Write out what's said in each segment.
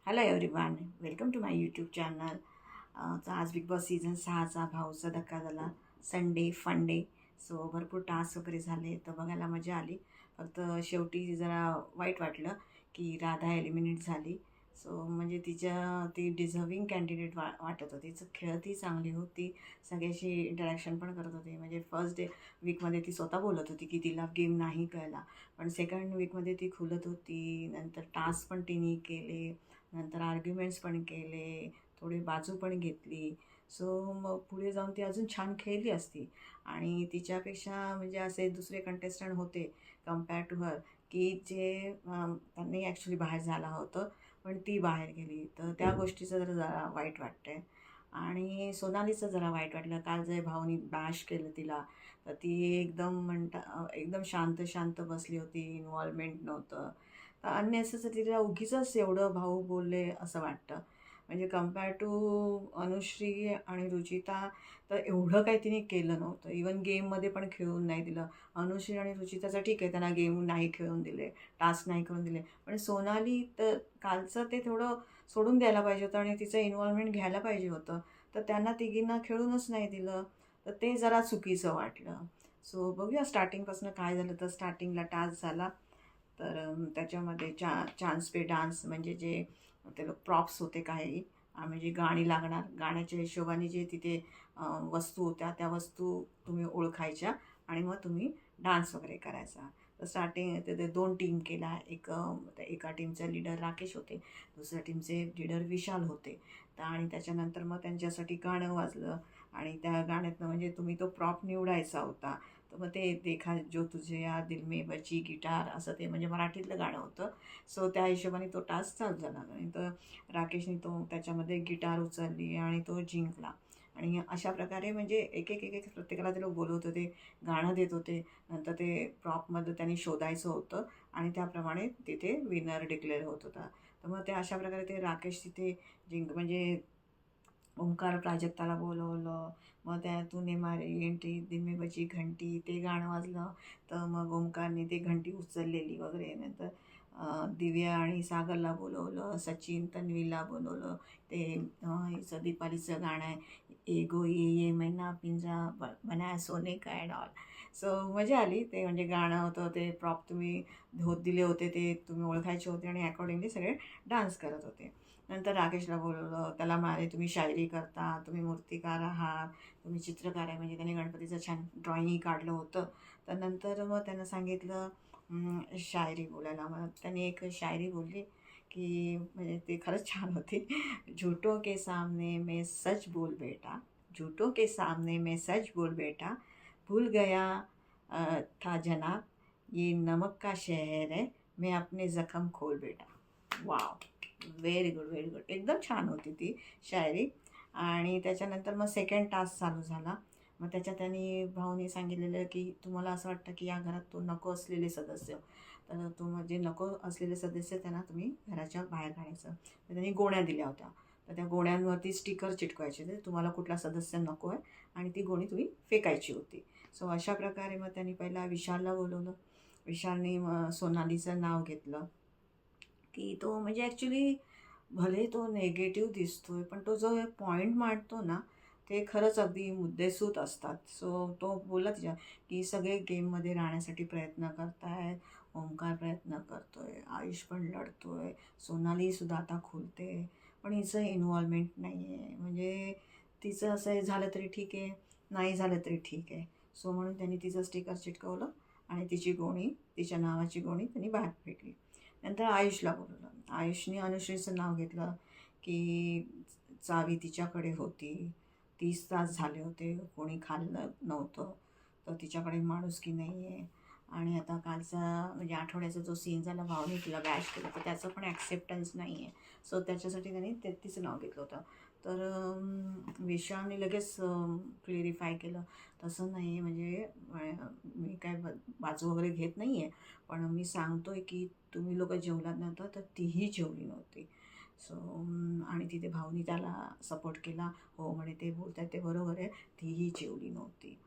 Hello everyone, welcome to my YouTube channel. तर आज Bigg Boss season 6चा भाऊचा धक्का झाला. Sunday fun day. सो भरपूर टास्क वगैरे झाले, तर बघायला मजा आली. फक्त शेवटी जरा वाईट वाटलं की राधा एलिमिनेट झाली. सो म्हणजे ती डिझर्विंग कॅन्डिडेट वाटत होती. खेळतही चांगली होती, सगळ्याशी इंटरॅक्शन पण करत होती. म्हणजे फर्स्ट वीकमध्ये ती स्वतः बोलत होती की तिला गेम नाही कळला, पण सेकंड वीकमध्ये ती खुलत होती. नंतर टास्क पण तिने केले, नंतर आर्ग्युमेंट्स पण केले, थोडी बाजू पण घेतली. सो मग पुढे जाऊन ती अजून छान खेळली असती. आणि तिच्यापेक्षा म्हणजे असे दुसरे कंटेस्टंट होते कम्पेअर टू हर, की त्यांनी ॲक्च्युली बाहेर झालं होतं, पण ती बाहेर गेली. तर त्या गोष्टीचं जरा वाईट वाटतंय. आणि सोनालीचं जरा वाईट वाटलं. काल जे भाऊनी बॅश केलं तिला, तर ती एकदम शांत शांत बसली होती, इन्व्हॉल्वमेंट नव्हतं. तर अननेसेसरी तिला उगीचच एवढं भाऊ बोलले असं वाटतं. म्हणजे कम्पेअर टू अनुश्री आणि रुचिता, तर एवढं काही तिने केलं नव्हतं. इवन गेममध्ये पण खेळून नाही दिलं. अनुश्री आणि रुचिताचं ठीक आहे, त्यांना गेम नाही खेळून दिले, टास्क नाही करून दिले. पण सोनाली तर कालचं ते थोडं सोडून द्यायला पाहिजे होतं आणि तिचं इन्व्हॉल्वमेंट घ्यायला पाहिजे होतं. तर त्यांना तिघींना खेळूनच नाही दिलं, तर ते जरा चुकीचं वाटलं. सो बघूया स्टार्टिंगपासून काय झालं. तर स्टार्टिंगला टास्क झाला, तर त्याच्यामध्ये चान्स पे डान्स म्हणजे जे ते प्रॉप्स होते काही, म्हणजे गाणी लागणार, गाण्याच्या हिशोबाने जे तिथे वस्तू होत्या, त्या वस्तू तुम्ही ओळखायच्या आणि मग तुम्ही डान्स वगैरे करायचा. तर स्टार्टिंग ते 2 टीम केला. एका टीमचे लीडर राकेश होते, दुसऱ्या टीमचे लीडर विशाल होते. आणि त्याच्यानंतर मग त्यांच्यासाठी गाणं वाजलं. आणि त्या गाण्यातनं म्हणजे तुम्ही तो प्रॉप निवडायचा होता. तर मग ते देखा जो तुझे या दिल में बची गिटार, असं ते म्हणजे मराठीतलं गाणं होतं. सो त्या हिशोबाने तो टास्क चालू झाला. आणि तर राकेशने त्याच्यामध्ये गिटार उचलली आणि तो जिंकला. आणि अशा प्रकारे म्हणजे एक प्रत्येकाला ते लोक बोलवत होते, गाणं देत होते. नंतर ते प्रॉपमध्ये त्यांनी शोधायचं होतं आणि त्याप्रमाणे तिथे विनर डिक्लेअर होत होता. तर मग ते अशा प्रकारे ते राकेश तिथे म्हणजे ओंकार प्राजक्ताला बोलवलं. मग त्या तूने मारी एंट्री दिल में बजी घंटी, ते गाणं वाजलं. तर मग ओंकारने ते घंटी उचललेली वगैरे. नंतर दिव्या आणि सागरला बोलवलं, सचिन तन्वीला बोलवलं. ते हिचं दीपालीचं गाणं आहे, एगो ये मैना पिंजरा बनाया सोने का अँड ऑल. सो मजा आली. ते म्हणजे गाणं होतं, ते प्रॉप तुम्ही धोत दिले होते, ते तुम्ही ओळखायचे होते आणि अकॉर्डिंगली सगळे डान्स करत होते. नंतर राकेशला बोलवलं. त्याला म्हणाले, तुम्ही शायरी करता, तुम्ही मूर्तिकार आहात, तुम्ही चित्रकार आहे. म्हणजे त्याने गणपतीचं छान ड्रॉइंगही काढलं होतं. तर नंतर मग त्यांना सांगितलं शायरी बोलायला. मग त्याने एक शायरी बोलली की म्हणजे ती खरंच छान होती. झूठों के सामने मैं सच बोल बेटा, झूठों के सामने मैं सच बोल बेटा, भूल गया था जनाब, ये नमक का शहर है, मैं अपने जखम खोल बेटा. Wow, very good, very good. एकदम छान होती ती शायरी. आणि त्याच्यानंतर मग सेकंड टास्क चालू झाला. मग त्याच्यात त्यांनी भाऊनी सांगितलेलं की तुम्हाला असं वाटतं की या घरात तो नको असलेले सदस्य, तर जे नको असलेले सदस्य त्यांना तुम्ही घराच्या बाहेर काढायचं. तर त्यांनी गोण्या दिल्या होत्या. तर त्या गोण्यांवरती स्टिकर चिटकवायचे, तर तुम्हाला कुठला सदस्य नको आहे आणि ती गोणी तुम्ही फेकायची होती. सो अशा प्रकारे मग त्यांनी पहिला विशालला बोलवलं. विशालने मग सोनालीचं नाव घेतलं, की तो म्हणजे ॲक्च्युली भले तो निगेटिव्ह दिसतोय, पण तो जो पॉईंट मांडतो ना, ते खरंच अगदी मुद्देसूद असतात. सो तो बोलला की सगळे गेममध्ये राहण्यासाठी प्रयत्न करतायत. ओंकार प्रयत्न करतोय, आयुष पण लढतोय, सोनालीसुद्धा आता खुलते, पण हिचं इन्व्हॉल्वमेंट नाही आहे. म्हणजे तिचं असं हे झालं तरी ठीक आहे, नाही झालं तरी ठीक आहे. सो म्हणून त्यांनी तिचं स्टिकर चिटकवलं आणि तिच्या नावाची गोणी त्यांनी बाहेर फेकली. नंतर आयुषला बोलवलं. आयुषने अनुश्रीचं नाव घेतलं की चावी तिच्याकडे होती, 30 तास झाले होते, कोणी खाल्लं नव्हतं, तर तिच्याकडे माणुसकी नाही आहे. आणि आता कालचा म्हणजे आठवड्याचा जो सीन झाला, भावने तिला बॅश केलं, तर त्याचं पण ॲक्सेप्टन्स नाही आहे. सो त्याच्यासाठी त्यांनी तिचं नाव घेतलं होतं. तर विशालने लगेच क्लिअरिफाय केलं, तसं नाही आहे. म्हणजे मी काय बाजू वगैरे घेत नाही आहे, पण मी सांगतो आहे की तुम्ही लोकं जेवलात नव्हतं, तर तीही जेवली नव्हती. सो आणि तिथे भाऊनी त्याला सपोर्ट केला. हो म्हणे, ते बोलत आहेत ते बरोबर आहे, तीही जेवली नव्हती.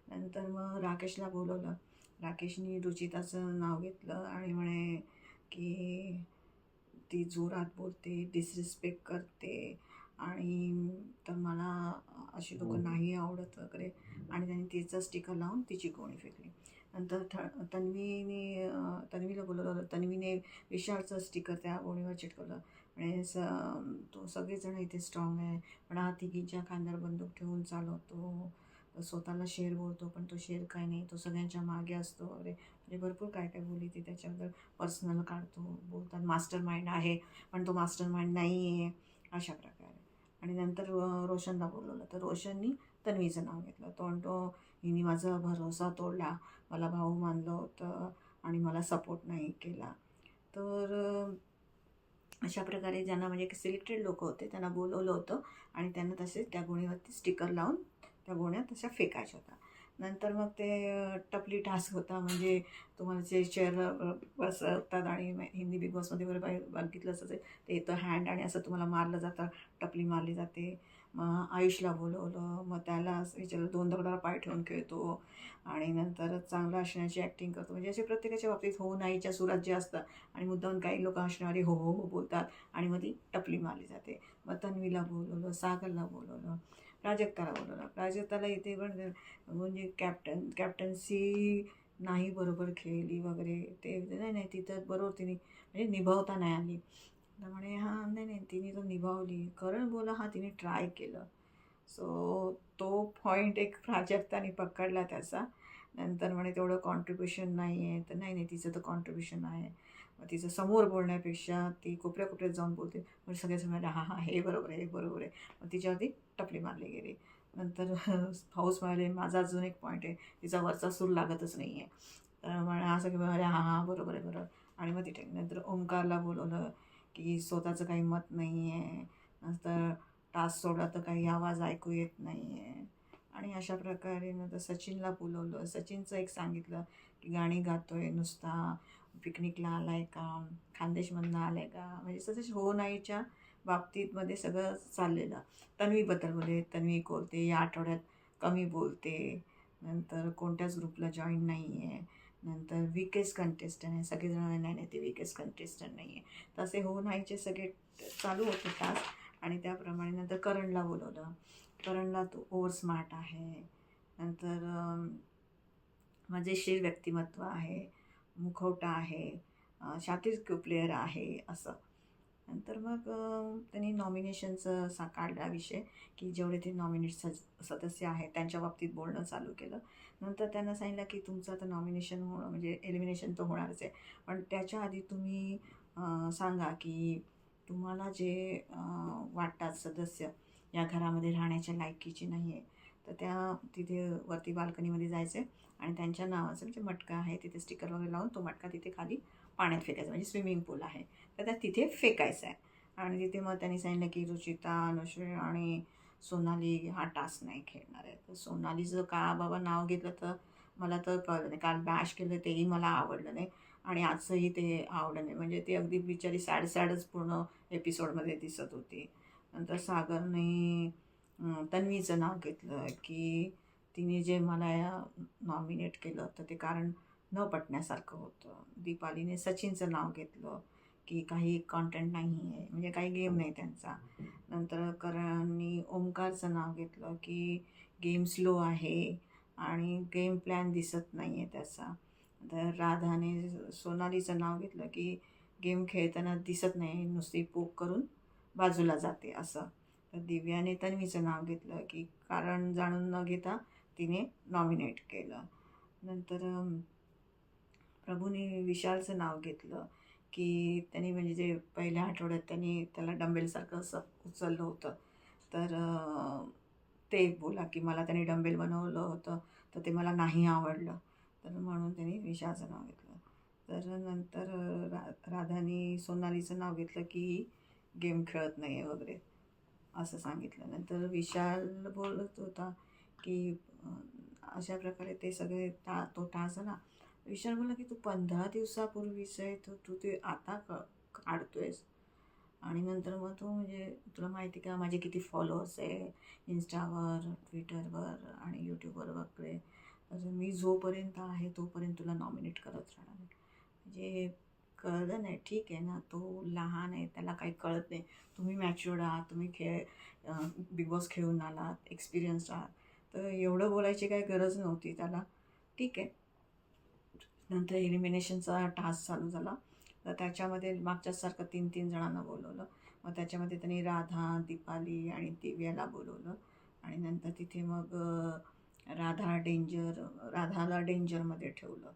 नंतर मग राकेशला बोलवलं. राकेशनी रुचिताचं नाव घेतलं आणि म्हणे की ती जोरात बोलते, डिसरिस्पेक्ट करते आणि तर मला अशी लोकं नाही आवडत वगैरे. आणि त्याने तिचं स्टिकर लावून तिची गोणी फेकली. नंतर तन्वीला बोलवलं. तन्वीने विशालचं स्टिकर त्या गोणीवर चिटकवलं. आणि तो सगळेजण इथे स्ट्रॉंग आहे, पण हा तिघींच्या खांद्यावर बंदूक ठेवून चालवतो. स्वतःला शेर बोलतो, पण तो शेर काय नाही, तो सगळ्यांच्या मागे असतो वगैरे. म्हणजे भरपूर काय काय बोलली ती त्याच्याबद्दल. पर्सनल काढतो, बोलतात मास्टर माइंड आहे, पण तो मास्टर माइंड नाही आहे, अशा प्रकारे. आणि नंतर रोशनला बोलवलं, तर रोशननी तन्वीचं नाव घेतलं. तो म्हणतो, हिने माझा भरोसा तोडला, मला भाऊ मानलं होतं आणि मला सपोर्ट नाही केला. तर अशा प्रकारे ज्यांना म्हणजे सिलेक्टेड लोक होते त्यांना बोलवलं होतं आणि त्यांना तसे त्या गोणीवरती स्टिकर लावून त्या गोण्या तशा फेकायच्या होत्या. नंतर मग ते टपली टास्क होता. म्हणजे तुम्हाला जे चेअर बसवतात आणि हिंदी बिग बॉसमध्ये वगैरे बघितलं असेल, ते येतं हँड आणि असं तुम्हाला मारलं जातं, टपली मारली जाते. मग आयुषला बोलवलं, मग त्याला विचारलं, 2 दगडावर पाय ठेवून खेळतो आणि नंतर चांगलं असण्याची ॲक्टिंग करतो. म्हणजे असे प्रत्येकाच्या बाबतीत हो नाहीच्या सुरात जे असतं आणि मुद्दाम काही लोक हसणारे हो हो हो बोलतात आणि मग ती टपली मारली जाते. मग तन्वीला बोलवलं, सागरला बोलवलं, प्राजक्ताला बोलवलं. प्राजक्ताला इथे पण म्हणजे कॅप्टन्सी नाही बरोबर खेळली वगैरे. ते नाही नाही तिथं बरोबर तिने म्हणजे निभावता नाही आली. तर म्हणे हां नाही नाही तिने तर निभावली, खरं बोला हां तिने ट्राय केलं. सो तो पॉईंट एक प्राजक्ताने पकडला त्याचा. नंतर म्हणे तेवढं कॉन्ट्रिब्युशन नाही आहे, तर नाही नाही तिचं तर कॉन्ट्रिब्युशन आहे. मग तिचं समोर बोलण्यापेक्षा ती कोपऱ्या कोपऱ्यात जाऊन बोलते. म्हणजे सगळेच म्हणाले हां हां हे बरोबर आहे, हे बरोबर आहे. मग तिच्यावरती टपली मारली गेली. नंतर पाऊस म्हणाले माझा अजून एक पॉईंट आहे, तिचा वरचा सूर लागतच नाही आहे. तर म्हणा असं की म्हणाले हां हां बरोबर आहे बरोबर. आणि मग तिथे नंतर ओंकारला बोलवलं की स्वतःचं काही मत नाही आहे. नंतर टास्क सोडला तर काही आवाज ऐकू येत नाही आहे. आणि अशा प्रकारे नंतर सचिनला बोलवलं. सचिनचं एक सांगितलं की गाणी गातोय नुसता, पिकनिकला आला आहे का, खानदेशमधनं आला आहे का. म्हणजे तसंच हो नाहीच्या बाबतीतमध्ये सगळं चाललेलं. तन्वीबद्दल बोलले, तन्वी बोलते या आठवड्यात कमी बोलते, नंतर कोणत्याच ग्रुपला जॉईन नाही आहे, नंतर वीकेस्ट कंटेस्टंट आहे. सगळेजण नाही नाही ते वीकेस्ट कंटेस्टंट नाही आहे. तसे हो नाहीचे सगळे चालू होते टास्क. आणि त्याप्रमाणे नंतर करणला बोलवलं. करणला तो ओव्हर स्मार्ट आहे, नंतर मजेशीर व्यक्तिमत्व आहे, मुखवटा आहे, शातीर प्लेयर आहे असं. नंतर मग त्यांनी नॉमिनेशनचं काढला विषय की जेवढे ते सदस्य आहेत त्यांच्या बाबतीत बोलणं चालू केलं. नंतर त्यांना सांगितलं की तुमचं आता नॉमिनेशन होणं म्हणजे एलिमिनेशन तर होणारच आहे, पण त्याच्या आधी तुम्ही सांगा की तुम्हाला जे वाटतात सदस्य या घरामध्ये राहण्याच्या लायकीची नाही आहे, तर त्या तिथे वरती बाल्कनीमध्ये जायचं आहे आणि त्यांच्या नावाचं म्हणजे मटका आहे तिथे स्टिकर वगैरे लावून तो मटका तिथे खाली पाण्यात फेकायचा. म्हणजे स्विमिंग पूल आहे तर त्या तिथे फेकायचा आहे. आणि तिथे मग त्यांनी सांगितलं की रुचिता, अनुश्री आणि सोनाली हा टास्क नाही खेळणार आहे. तर सोनालीचं का बाबा नाव घेतलं तर मला तर कळलं नाही. काल बॅश केलं तेही मला आवडलं नाही आणि आजचंही ते आवडलं नाही. म्हणजे ती अगदी बिचारी सॅडच पूर्ण एपिसोडमध्ये दिसत होती. नंतर सागरने तन्वीचं नाव घेतलं की तिने जे मला नॉमिनेट केलं तर ते कारण न पटण्यासारखं होतं. दीपालीने सचिनचं नाव घेतलं की काही कॉन्टेंट नाही आहे, म्हणजे काही गेम नाही त्यांचा. नंतर करणनी ओंकारचं नाव घेतलं की गेम स्लो आहे आणि गेम प्लॅन दिसत नाही आहे त्याचा. तर राधाने सोनालीचं नाव घेतलं की गेम खेळताना दिसत नाही, नुसती पोक करून बाजूला जाते असं. तर दिव्याने तन्वीचं नाव घेतलं की कारण जाणून न घेता तिने नॉमिनेट केलं. नंतर प्रभूने विशालचं नाव घेतलं की त्यांनी म्हणजे जे पहिल्या आठवड्यात त्यांनी त्याला डंबेलसारखं असं उचललं होतं, तर ते बोला की मला त्यांनी डंबेल बनवलं होतं तर ते मला नाही आवडलं, तर म्हणून त्यांनी विशालचं नाव घेतलं. तर नंतर राधानी सोनालीचं नाव घेतलं की गेम खेळत नाही आहे वगैरे असं सांगितलं. नंतर विशाल बोलत होता की अशा प्रकारे ते सगळे तो टास्क झाला. विशाल बोलला की तू 15 दिवसापूर्वीच आहे तर तू ते आता काढतोयस. आणि नंतर मग तो म्हणजे तुला माहिती का माझे किती फॉलोअर्स आहे इंस्टावर, ट्विटरवर आणि यूट्यूबवर वगैरे. तर मी जोपर्यंत आहे तोपर्यंत तुला नॉमिनेट करत राहणार आहे. म्हणजे कळलं नाही, ठीक आहे ना, तो लहान आहे, त्याला काही कळत नाही. तुम्ही मॅच्युअर्ड आहात, तुम्ही बिग बॉस खेळून आलात, एक्सपिरियन्स्ड आहात, तर एवढं बोलायची काही गरज नव्हती त्याला. ठीक आहे. नंतर एलिमिनेशनचा टास्क चालू झाला, तर त्याच्यामध्ये मागच्यासारखं 3-3 जणांना बोलवलं. मग त्याच्यामध्ये त्यांनी राधा, दीपाली आणि दिव्याला बोलवलं आणि नंतर तिथे मग राधाला डेंजरमध्ये ठेवलं.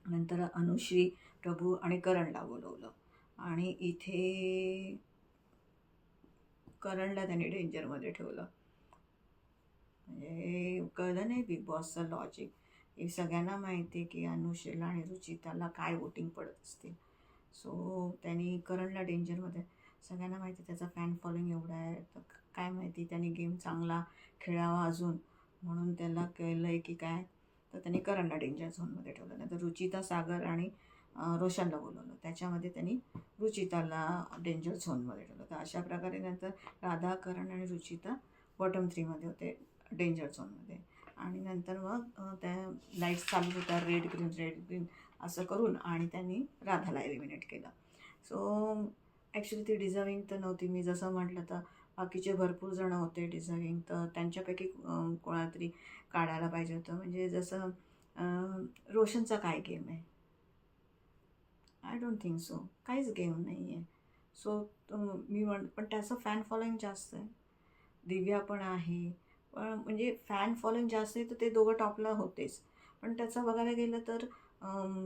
नंतर अनुश्री, प्रभू आणि करणला बोलवलं आणि इथे करणला त्यांनी डेंजरमध्ये ठेवलं. म्हणजे कळलं नाही बिग बॉसचं लॉजिक. हे सगळ्यांना माहिती आहे की अनुश्रीला आणि रुचिताला काय वोटिंग पडत असतील. सो त्यांनी करणला डेंजरमध्ये, सगळ्यांना माहिती त्याचा फॅन फॉलोइंग एवढा आहे, तर काय माहिती त्यांनी गेम चांगला खेळावा अजून, म्हणून त्याला कळलं आहे की काय, तर त्यांनी करणला डेंजर झोनमध्ये ठेवलं. नंतर रुचिता, सागर आणि रोशनला बोलवलं, त्याच्यामध्ये त्यांनी रुचिताला डेंजर झोनमध्ये ठेवलं. तर अशा प्रकारे नंतर राधा, करण आणि रुचिता बॉटम 3मध्ये होते डेंजर झोनमध्ये. आणि नंतर मग त्या लाईट्स चालू होत्या, रेड ग्रीन असं करून, आणि त्यांनी राधाला एलिमिनेट केलं. सो ॲक्च्युली ती डिझर्विंग तर नव्हती. मी जसं म्हटलं तर बाकीचे भरपूर जणं होते डिझर्विंग, तर त्यांच्यापैकी कोणाला तरी काढायला पाहिजे होतं. म्हणजे जसं रोशनचा काय गेम आहे? I don't think so. काहीच गेम नाही आहे. सो पण त्याचं फॅन फॉलोइंग जास्त आहे. दिव्या पण आहे, पण म्हणजे फॅन फॉलोइंग जास्त आहे, तर ते दोघं टॉपला होतेच. पण त्याचं बघायला गेलं तर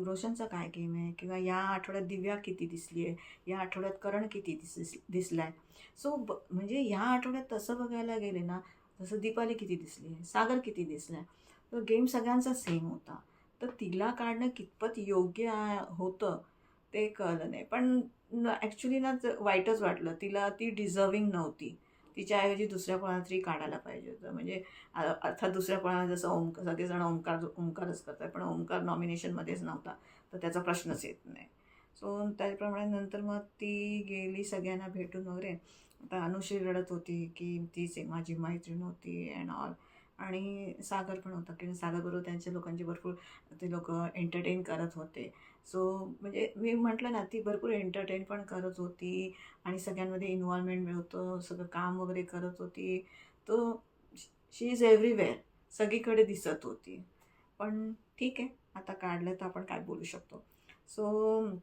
रोशनचा काय गेम आहे, किंवा या आठवड्यात दिव्या किती दिसली आहे, या आठवड्यात करण किती दिसला आहे. सो म्हणजे ह्या आठवड्यात तसं बघायला गेले ना, जसं दीपाली किती दिसली आहे, सागर किती दिसला आहे, तर गेम सगळ्यांचा सेम होता. तर तिला काढणं कितपत योग्य होतं ते कळलं नाही. पण ॲक्च्युली ना वाईटच वाटलं. ती डिझर्विंग नव्हती. तिच्याऐवजी दुसऱ्या कोणाला तरी काढायला पाहिजे होतं. म्हणजे अर्थात दुसऱ्या कोणाला, जसं सगळेजण ओंकारच करतात, पण ओंकार नॉमिनेशनमध्येच नव्हता, तर त्याचा प्रश्नच येत नाही. सो त्याप्रमाणे नंतर मग ती गेली सगळ्यांना भेटून वगैरे. आता अनुश्री रडत होती की तीच एक माझी मैत्रीण होती अँड ऑल, आणि सागर पण होता, की सागरबरोबर त्यांच्या लोकांचे भरपूर ते लोक एंटरटेन करत होते. सो म्हणजे मी म्हटलं ना, ती भरपूर एंटरटेन पण करत होती आणि सगळ्यांमध्ये इन्व्हॉल्वमेंट मिळतं, सगळं काम वगैरे करत होती. तो शी इज एव्हरीवेअर, सगळीकडे दिसत होती. पण ठीक आहे, आता काढलं तर आपण काय बोलू शकतो. सो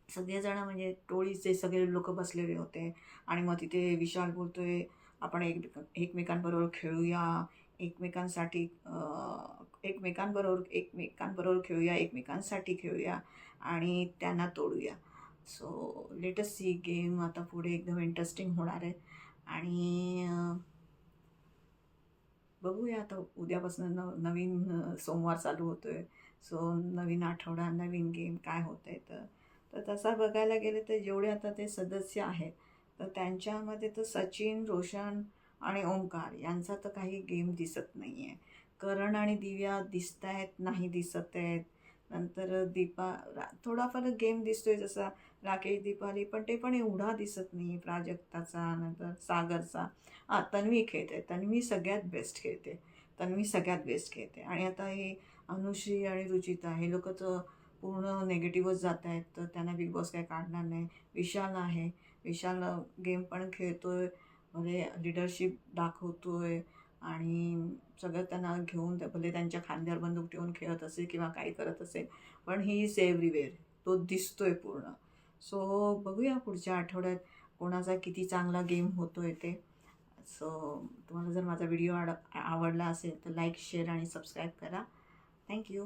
सगळेजण म्हणजे टोळीचे सगळे लोक बसलेले होते आणि मग तिथे विशाल बोलतोय, आपण एकमेकांबरोबर खेळूया, एकमेकांसाठी एकमेकांबरोबर खेळूया, एकमेकांसाठी खेळूया आणि त्यांना तोडूया. So let us see game आता पुढे एकदम इंटरेस्टिंग होणार आहे. आणि बघूया आता उद्यापासून नवीन सोमवार चालू होतो आहे. सो नवीन आठवडा, नवीन गेम काय होतं आहे. तर तसा बघायला गेलं तर जेवढे आता ते सदस्य आहेत, तर त्यांच्यामध्ये तर सचिन, रोशन आणि ओंकार यांचा तर काही गेम दिसत नाही आहे. करण आणि दिव्या दिसत आहेत, नाही दिसत आहेत. नंतर थोडाफार गेम दिसतोय, जसा राकेश, दीपाली, पण ते पण एवढा दिसत नाही. प्राजक्ताचा, नंतर सागरचा. तन्वी खेळते, तन्वी सगळ्यात बेस्ट खेळते, आणि आता हे अनुश्री आणि रुचिता हे लोक तर पूर्ण नेगेटिव्हच जात आहेत, तर त्यांना बिग बॉस काय काढणार नाही. विशाल आहे, विशाल गेम पण खेळतोय, म्हणजे लिडरशिप दाखवतोय आणि सगळं त्यांना घेऊन, भले त्यांच्या खांद्यावर बंदूक ठेवून खेळत असेल किंवा काही करत असेल, पण ही इज एव्हरीवेअर, तो दिसतोय पूर्ण. सो बघूया पुढच्या आठवड्यात कोणाचा किती चांगला गेम होतोय ते. सो तुम्हाला जर माझा व्हिडिओ आवडला असेल तर लाईक, शेअर आणि सबस्क्राईब करा. थँक्यू.